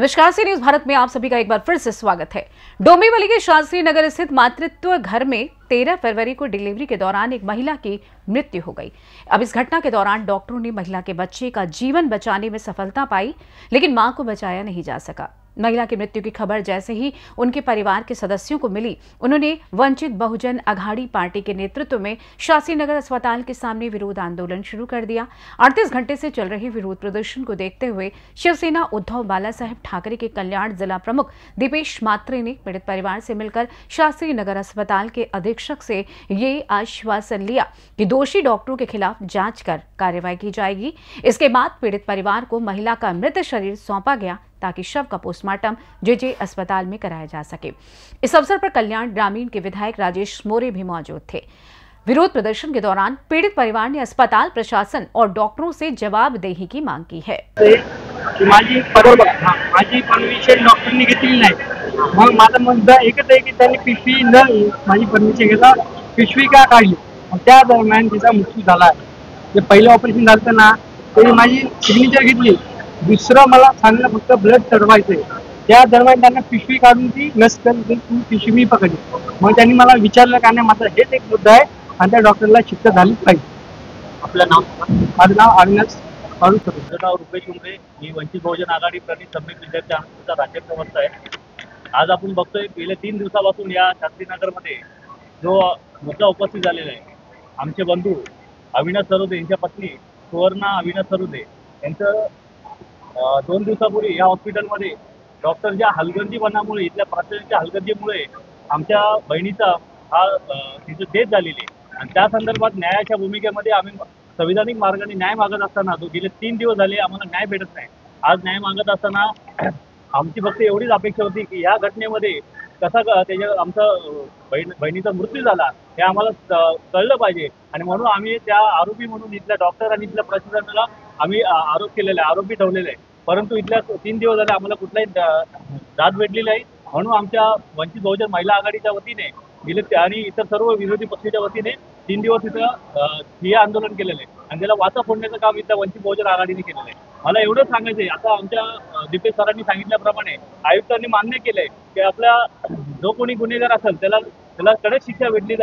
नमस्कार, C news Bharat में आप सभी का एक बार फिर से स्वागत है। डोंबिवली के शास्त्री नगर स्थित मातृत्व घर में 13 फरवरी को डिलीवरी के दौरान एक महिला की मृत्यु हो गई। अब इस घटना के दौरान डॉक्टरों ने महिला के बच्चे का जीवन बचाने में सफलता पाई, लेकिन मां को बचाया नहीं जा सका। महिला की मृत्यु की खबर जैसे ही उनके परिवार के सदस्यों को मिली, उन्होंने वंचित बहुजन अघाड़ी पार्टी के नेतृत्व में शास्त्री नगर अस्पताल के सामने विरोध आंदोलन शुरू कर दिया। 38 घंटे से चल रहे विरोध प्रदर्शन को देखते हुए शिवसेना उद्धव बालासाहेब ठाकरे के कल्याण जिला प्रमुख दीपेश मात्रे ने पीड़ित परिवार से मिलकर शास्त्री नगर अस्पताल के अधीक्षक से ये आश्वासन लिया कि दोषी डॉक्टरों के खिलाफ जांच कर कार्रवाई की जाएगी। इसके बाद पीड़ित परिवार को महिला का मृत शरीर सौंपा गया ताकि शव का पोस्टमार्टम जेजे अस्पताल में कराया जा सके। इस अवसर पर कल्याण ग्रामीण के विधायक राजेश मोरे भी मौजूद थे। विरोध प्रदर्शन के दौरान पीड़ित परिवार ने अस्पताल प्रशासन और डॉक्टरों से जवाबदेही की मांग की है। माझी परमिशन डॉक्टरनी घेतली नाही, मग माझा मुद्दा एकच आहे की त्यांनी पिशवी न माझी परमिशन घेता पिशवी का काढली, त्या दरम्यान तिचा मृत्यू झाला आहे। जे पहिलं ऑपरेशन झालं ना ते माझी सिग्नेचर घेतली, दुसरं मला सांगितलं फक्त ब्लड चढवायचंय, त्या दरम्यान त्यांना पिशवी काढून ती नसतं तू पिशवी पकडली। मग त्यांनी मला विचारलं का नाही, माझा हेच एक मुद्दा आहे आणि त्या डॉक्टरला शिक्षा झालीच पाहिजे। आपलं नाव? माझं नाव अविनाश नाव रुपेश उमरे, मी वंचित बहुजन आघाडी प्रणित समिती विद्यार्थी आंदोलनाचा राज्य प्रवक्ता आहे। आज आपण बघतोय गेल्या 3 दिवसापासून या शास्त्रीनगरमध्ये जो मुद्दा उपस्थित झालेला आहे, आमचे बंधू अविनाश सरोदे यांच्या पत्नी सुवर्णा अविनाश सरोदे यांचं 2 दिवसापूर्वी या हॉस्पिटलमध्ये डॉक्टरच्या हलगर्जीपणामुळे, इथल्या प्रशासनाच्या हलगर्जीमुळे आमच्या बहिणीचा तिची डेथ झालेली आहे। आणि त्या संदर्भात न्यायाच्या भूमिकेमध्ये आम्ही संविधानिक मार्गाने न्याय मागत असताना गेले 3 दिवस झाले आम्हाला न्याय भेटत नाही। आज न्याय मागत असताना आमची फक्त एवढीच अपेक्षा होती की या घटनेमध्ये कसा त्याच्या आमचा बहिणीचा मृत्यू झाला हे आम्हाला कळलं पाहिजे, आणि म्हणून आम्ही त्या आरोपी म्हणून इथल्या डॉक्टर आणि इथल्या प्रशासनाला आम्ही आरोप केलेला आहे, आरोपी ठेवलेले आहे। परंतु इथल्या 3 दिवस झाले आम्हाला कुठलाही दाद भेटलेली नाही। म्हणून आमच्या वंचित बहुजन महिला आघाडीच्या वतीने गेले आणि इतर सर्व विरोधी पक्षाच्या वतीने 3 दिवस इथं ठिय्या आंदोलन केलेलं आहे आणि त्याला वाचा फोडण्याचं काम इथल्या वंचित बहुजन आघाडीने केलेलं आहे। मला एवढंच सांगायचं आहे, आता आमच्या दीपेश सरांनी सांगितल्याप्रमाणे आयुक्तांनी मान्य केलंय की आपल्या जो कोणी गुन्हेगार असेल त्याला कडक शिक्षा भेटली,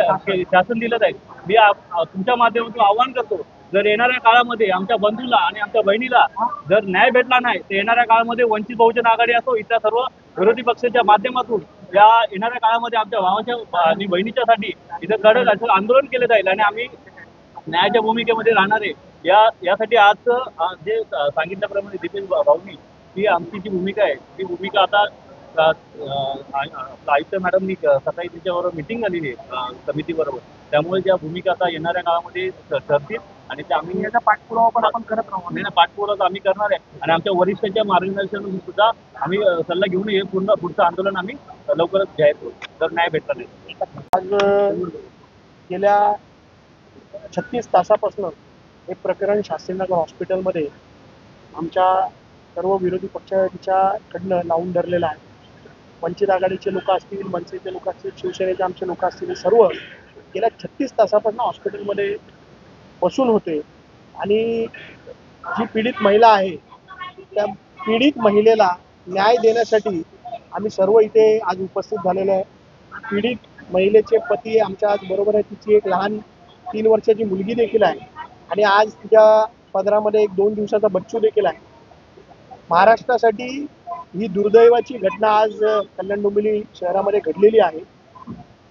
शासन दिलं जाईल। मी तुमच्या माध्यमातून आवाहन करतो, जर येणाऱ्या काळामध्ये आमच्या बंधूला आणि आमच्या बहिणीला जर न्याय भेटला नाही तर येणाऱ्या काळामध्ये वंचित बहुजन आघाडी असो, इतर सर्व विरोधी पक्षाच्या माध्यमातून या येणाऱ्या काळामध्ये आमच्या भावाच्या आणि बहिणीच्यासाठी इथं कडक असं आंदोलन केलं जाईल आणि आम्ही न्यायाच्या भूमिकेमध्ये राहणार आहे। यासाठी आज जे सांगितल्याप्रमाणे दीपेश भाऊनी ही आमची जी भूमिका आहे ती भूमिका आता आयुक्त मॅडमनी सकाळी तिच्याबरोबर मिटिंग झालेली आहे समितीबरोबर, त्यामुळे ज्या भूमिका आता येणाऱ्या काळामध्ये ठरतील आणि त्या आम्ही याचा पाठपुरावा पण आपण करत राहू। नाही, पाठपुरावा आम्ही करणार आहे आणि आमच्या वरिष्ठांच्या मार्गदर्शनातून सुद्धा आम्ही सल्ला घेऊन हे पुढचं आंदोलन आम्ही लवकरच जाहीर करू जर न्याय भेटला नाही। आज गेल्या 36 तासापासून हे प्रकरण शास्त्रीनगर हॉस्पिटलमध्ये आमच्या सर्व विरोधी पक्षांच्याकडनं लावून धरलेलं आहे। वंचित आघाडीचे लोक असतील, मनसेचे लोक असतील, शिवसेनेचे आमचे लोक असतील, सर्व गेल्या 36 तासापासून हॉस्पिटलमध्ये बसून होते आणि जी पीडित महिला आहे त्या पीडित महिलेला न्याय देण्यासाठी आम्ही सर्व इथे आज उपस्थित झालेलो आहे। पीडित महिलेचे पती आमच्या आज बरोबर आहे, तिची एक लहान 3 वर्षाची मुलगी देखील आहे आणि आज तिच्या पदरामध्ये एक 2 दिवसाचा बच्चू देखील आहे। महाराष्ट्रासाठी ही दुर्दैवाची घटना आज कल्याण डोंबिवली शहरामध्ये घडलेली आहे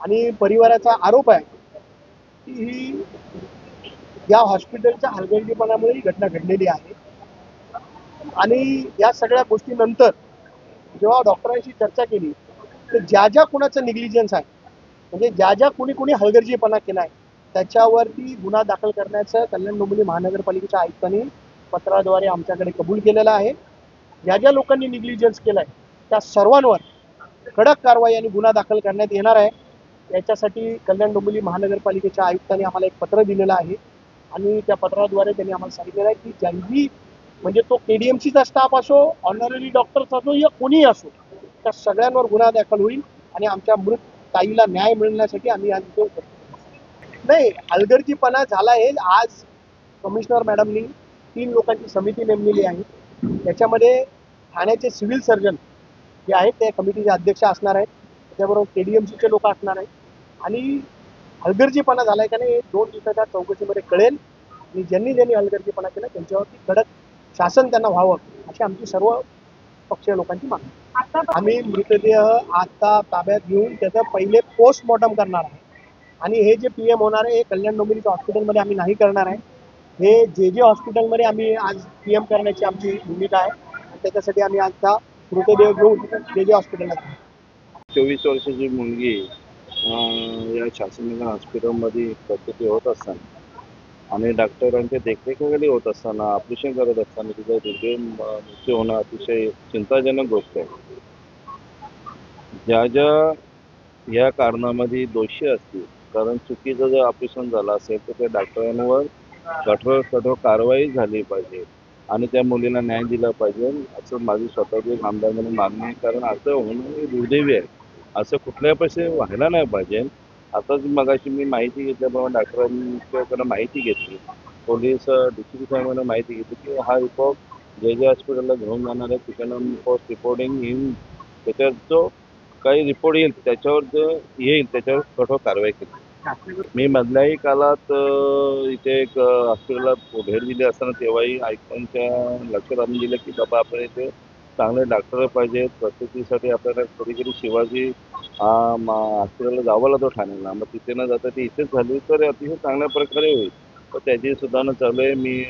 आणि परिवाराचा आरोप आहे की ही या हॉस्पिटलच्या हलगर्जीपणामुळे ही घटना घडलेली आहे। आणि या सगळ्या गोष्टीनंतर जेव्हा डॉक्टरांशी चर्चा केली तर ज्या कुणाचं निग्लिजन्स आहे, म्हणजे ज्या कुणी हलगर्जीपणा केला आहे त्याच्यावरती गुन्हा दाखल करण्याचं कल्याण डोंबिवली महानगरपालिकेच्या आयुक्तांनी पत्राद्वारे आमच्याकडे कबूल केलेलं आहे। ज्या लोकांनी निग्लिजन्स केलाय त्या सर्वांवर कडक कारवाई आणि गुन्हा दाखल करण्यात येणार आहे। याच्यासाठी कल्याण डोंबिवली महानगरपालिकेच्या आयुक्तांनी आम्हाला एक पत्र दिलेलं आहे आणि त्या पत्राद्वारे त्यांनी आम्हाला सांगितलेलं आहे की ज्यांनी म्हणजे तो केडीएमसीचा स्टाफ असो, ऑनररी डॉक्टर्स असो या कोणीही असो, त्या सगळ्यांवर गुन्हा दाखल होईल आणि आमच्या मृत ताईला न्याय मिळण्यासाठी आम्ही आज नाही हलगर्जीपणा झाला आहे। आज कमिशनर मॅडमनी 3 लोकांची समिती नेमलेली आहे, त्याच्यामध्ये ठाण्याचे सिव्हिल सर्जन जे आहेत ते कमिटीचे अध्यक्ष असणार आहेत, त्याच्याबरोबर KDMCचे लोक असणार आहेत आणि हलगर्जीपणा झालाय का नाही 2 दिवसाच्या चौकशीमध्ये कळेल आणि ज्यांनी हलगर्जीपणा केला त्यांच्यावरती कडक शासन त्यांना व्हावं अशी आमची सर्व पक्षीय लोकांची मागणी. आम्ही मृतदेह आता ताब्यात घेऊन त्याचं पहिले पोस्टमॉर्टम करणार आहे आणि हे जे PM होणार आहे हे कल्याण डोंबिवलीच्या हॉस्पिटलमध्ये आम्ही नाही करणार आहे. हे जे हॉस्पिटलमध्ये आम्ही आज PM करण्याची आमची भूमिका आहे आणि त्याच्यासाठी आम्ही आजचा मृतदेह घेऊन जे हॉस्पिटलला 24 वर्षाची मुलगी या शासननगर हॉस्पिटलमध्ये प्रसूती होत असताना आणि डॉक्टरांच्या देखरेखीखाली होत असताना ऑपरेशन करत असताना तिचा दुर्दैवी मृत्यू होणं अतिशय चिंताजनक गोष्ट आहे. ज्या या कारणामध्ये दोषी असतील, कारण चुकीचं जर ऑपरेशन झालं असेल तर त्या डॉक्टरांवर कठोर कारवाई झाली पाहिजे आणि त्या मुलीला न्याय दिला पाहिजे असं माझी स्वतःची आमदार म्हणून मागणी आहे. कारण असं होणं दुर्दैवी आहे, असं कुठल्या पैसे व्हायला नाही पाहिजे. आताच मगाशी मी माहिती घेतल्याप्रमाणे डॉक्टरांच्याकडे माहिती घेतली, पोलीस DCP साहेबांना माहिती घेतली की हा रिपोर्ट जे हॉस्पिटलला घेऊन जाणार आहे तिकडनं पोस्ट रिपोर्टिंग येईल, त्याच्यात जो काही रिपोर्ट येईल त्याच्यावर जो येईल त्याच्यावर कठोर कारवाई केली. मी मधल्याही काळात इथे एक हॉस्पिटलला भेट दिली असताना तेव्हाही आयुक्तांच्या लक्षात आणून दिलं की बाबा आपण इथे चांगले डॉक्टर पाहिजेत. प्रसूतीसाठी आपल्याला कधी शिवाजी हॉस्पिटलला जावं लागतो ठाण्याला, मग तिथे न जाता ती इथेच झाली तर अतिशय चांगल्या प्रकारे होईल. तर त्याची सुधारणा चालू आहे. मी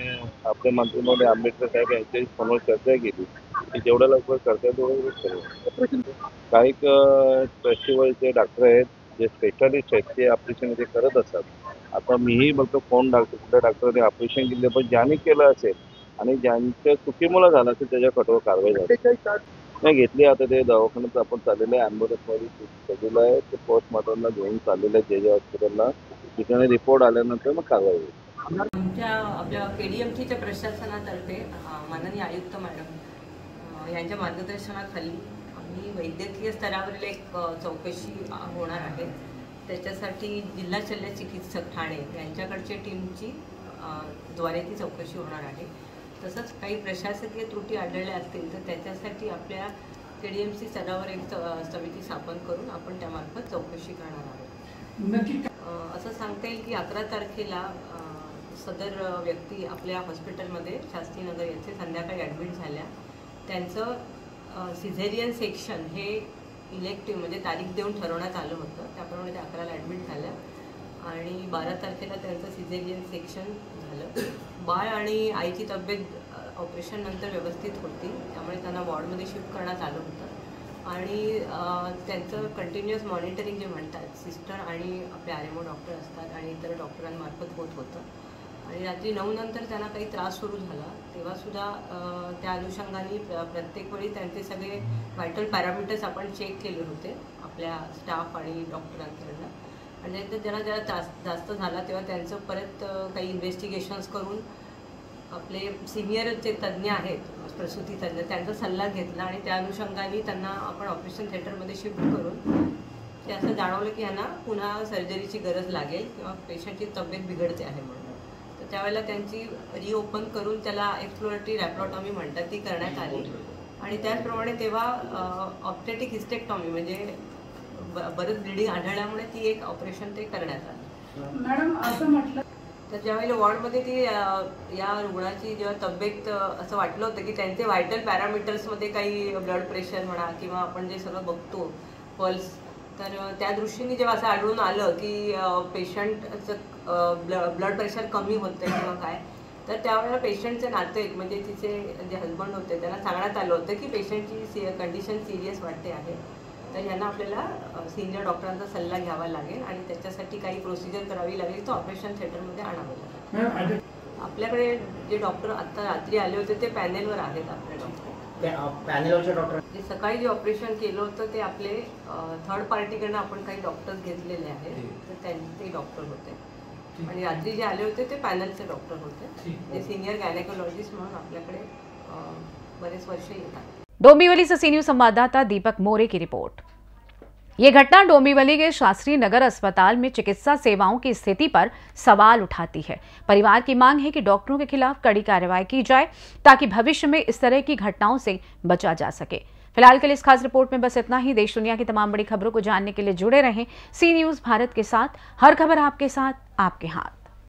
आपल्या मंत्री महोदय आंबेडकर साहेब यांच्याशी समोर चर्चा केली की जेवढ्या लवकर करता येईल तेवढं करेल. काही ट्रस्टीवरचे डॉक्टर आहेत जे स्पेशालिस्ट आहेत ते ऑपरेशन इथे करत असतात. आता मीही बघतो कोण कुठल्या डॉक्टरने ऑपरेशन केले, पण ज्याने केलं असेल आणि ज्यांच्या चुकीमुळे झालं असेल त्याच्या कठोर कारवाई झाली नाही घेतली. आता ते दवाखान्यात आपण चाललेलं आहे, ॲम्ब्युलन्समध्ये सजवलं आहे, ते पोस्टमॉर्टमला घेऊन चाललेलं आहे जे हॉस्पिटलला. तिकडे रिपोर्ट आल्यानंतर मग कारवाई होईल. आपल्या KDMCच्या प्रशासनातर्फे माननीय आयुक्त मॅडम यांच्या मार्गदर्शनाखाली आम्ही वैद्यकीय स्तरावरील एक चौकशी होणार आहे. त्याच्यासाठी जिल्हा शल्य चिकित्सक ठाणे यांच्याकडच्या टीमची द्वारे ती चौकशी होणार आहे. तसंच काही प्रशासकीय त्रुटी आढळल्या असतील तर त्याच्यासाठी आपल्या KDMC स्तरावर एक समिती स्थापन करून आपण त्यामार्फत चौकशी करणार आहोत. असं सांगता येईल की 11 तारखेला सदर व्यक्ती आपल्या हॉस्पिटलमध्ये शास्त्रीनगर येथे संध्याकाळी ॲडमिट झाल्या. त्यांचं सिझेरियन सेक्शन हे इलेक्टिव्ह म्हणजे तारीख देऊन ठरवण्यात आलं होतं, त्याप्रमाणे त्या 11ला ॲडमिट झाल्या आणि 12 तारखेला त्यांचं सिझेरियन सेक्शन झालं. बाळ आणि आईची तब्येत ऑपरेशननंतर व्यवस्थित होती, त्यामुळे त्यांना वॉर्डमध्ये शिफ्ट करण्यात आलं होतं आणि त्यांचं कंटिन्युअस मॉनिटरिंग जे म्हणतात सिस्टर आणि आपले RMO डॉक्टर असतात आणि इतर डॉक्टरांमार्फत होत होतं. आणि रात्री 9 नंतर त्यांना काही त्रास सुरू झाला तेव्हासुद्धा त्या अनुषंगाने प्रत्येक वेळी त्यांचे सगळे व्हायटल पॅरामीटर्स आपण चेक केले होते आपल्या स्टाफ आणि डॉक्टरांकडनं. आणि नंतर ज्यांना जास्त झाला तेव्हा त्यांचं परत काही इन्व्हेस्टिगेशन्स करून आपले सिनियर जे तज्ज्ञ आहेत प्रसूती तज्ज्ञ त्यांचा सल्ला घेतला आणि त्या अनुषंगाने त्यांना आपण ऑपरेशन थिएटरमध्ये शिफ्ट करून ते असं जाणवलं की यांना पुन्हा सर्जरीची गरज लागेल किंवा पेशंटची तब्येत बिघडते आहे म्हणून. तर त्यावेळेला त्यांची रिओपन करून त्याला एक्सप्लोरेटरी रॅप्रोटॉमी म्हणतात ती करण्यात आली आणि त्याचप्रमाणे तेव्हा ऑप्टेटिक हिस्टेक्टॉमी म्हणजे बरंच ब्लिडिंग आढळल्यामुळे ती एक ऑपरेशन ते करण्यात आलं. मॅडम असं म्हटलं तर ज्यावेळेला वॉर्डमध्ये ती या रुग्णाची जेव्हा तब्येत असं वाटलं होतं की त्यांचे व्हायटल पॅरामीटर्समध्ये काही ब्लड प्रेशर म्हणा किंवा आपण जे सगळं बघतो पल्स, तर त्या दृष्टीने जेव्हा असं आढळून आलं की पेशंटचं ब्लड प्रेशर कमी होतं किंवा काय, तर त्यावेळेला पेशंटचे नातेवाईक म्हणजे तिचे जे हजबंड होते त्यांना सांगण्यात आलं होतं की पेशंटची कंडिशन सिरियस वाटते आहे, तर यांना आपल्याला सिनियर डॉक्टरांचा सल्ला घ्यावा लागेल आणि त्याच्यासाठी काही प्रोसिजर करावी लागेल, तर ऑपरेशन थिएटरमध्ये आणावं लागेल. आपल्याकडे जे डॉक्टर आत्ता रात्री आले होते ते पॅनेलवर आहेत. आपले डॉक्टर पॅनेलवरचे डॉक्टर जे सकाळी जे ऑपरेशन केलं होतं ते आपले थर्ड पार्टीकडनं आपण काही डॉक्टर्स घेतलेले आहेत, तर ते डॉक्टर होते आणि रात्री जे आले होते ते पॅनलचे डॉक्टर होते जे सिनियर गायनेकोलॉजिस्ट म्हणून आपल्याकडे बरेच वर्ष येतात. डोंबिवली से सी न्यूज संवाददाता दीपक मोरे की रिपोर्ट। ये घटना डोंबिवली के शास्त्री नगर अस्पताल में चिकित्सा सेवाओं की स्थिति पर सवाल उठाती है। परिवार की मांग है कि डॉक्टरों के खिलाफ कड़ी कार्रवाई की जाए ताकि भविष्य में इस तरह की घटनाओं से बचा जा सके। फिलहाल के लिए इस खास रिपोर्ट में बस इतना ही। देश दुनिया की तमाम बड़ी खबरों को जानने के लिए जुड़े रहें सी न्यूज़ भारत के साथ। हर खबर आपके साथ, आपके हाथ।